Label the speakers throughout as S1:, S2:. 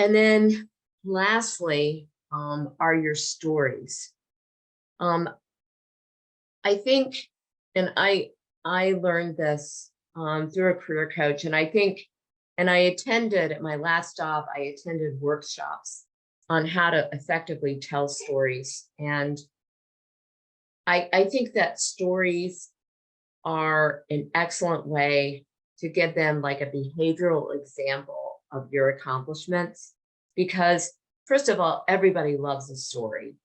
S1: And then lastly, are your stories. I think, and I learned this through a career coach, and I think, and I attended at my last job, I attended workshops on how to effectively tell stories. And I think that stories are an excellent way to give them like a behavioral example of your accomplishments. Because first of all, everybody loves a story.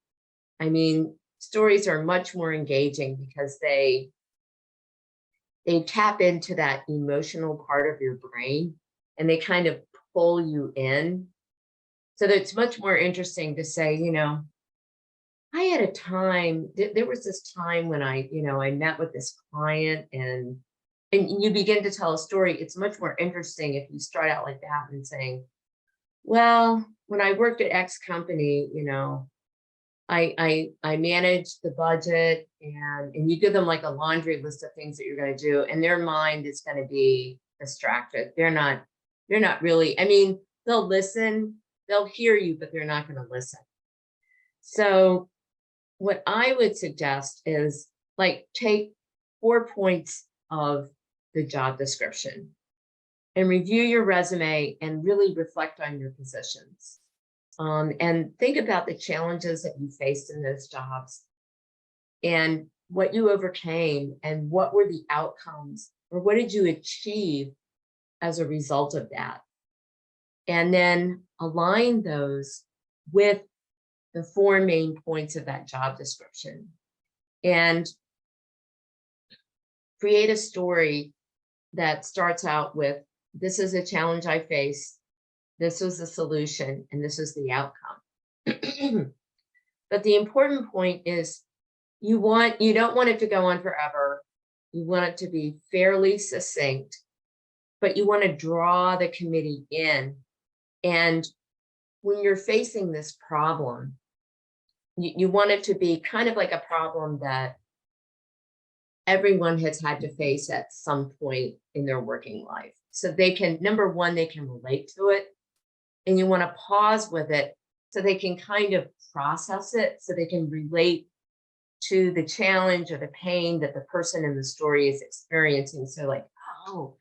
S1: I mean, stories are much more engaging because they tap into that emotional part of your brain and they kind of pull you in. So that it's much more interesting to say, you know, I had a time, there was this time when I met with this client and you begin to tell a story. It's much more interesting if you start out like that and saying, well, when I worked at X company, I managed the budget, and you give them like a laundry list of things that you're going to do, and their mind is going to be distracted. They're not really, I mean, they'll listen, they'll hear you, but they're not going to listen. So what I would suggest is like take 4 points of the job description and review your resume and really reflect on your positions. And think about the challenges that you faced in those jobs and what you overcame and what were the outcomes or what did you achieve as a result of that. And then align those with the 4 main points of that job description and create a story that starts out with, this is a challenge I faced, this was the solution, and this is the outcome. But the important point is you don't want it to go on forever. You want it to be fairly succinct, but you want to draw the committee in. And when you're facing this problem, you want it to be kind of like a problem that everyone has had to face at some point in their working life. So they can, number one, they can relate to it. And you want to pause with it so they can kind of process it, so they can relate to the challenge or the pain that the person in the story is experiencing. So like, oh,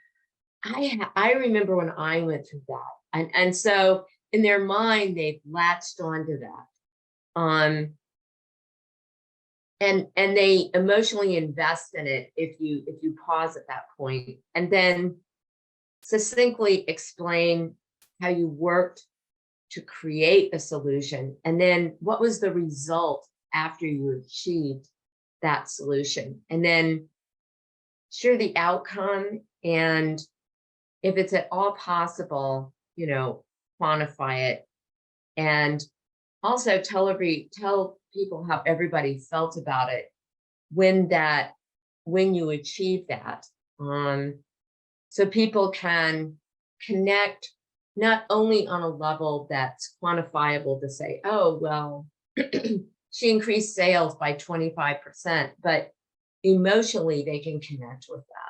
S1: I remember when I went through that. And so in their mind, they've latched onto that. And they emotionally invest in it if you pause at that point and then succinctly explain how you worked to create a solution, and then what was the result after you achieved that solution, and then share the outcome, and if it's at all possible, quantify it, and also tell people how everybody felt about it when you achieve that, so people can connect not only on a level that's quantifiable to say, oh, well, she increased sales by 25%, but emotionally they can connect with that.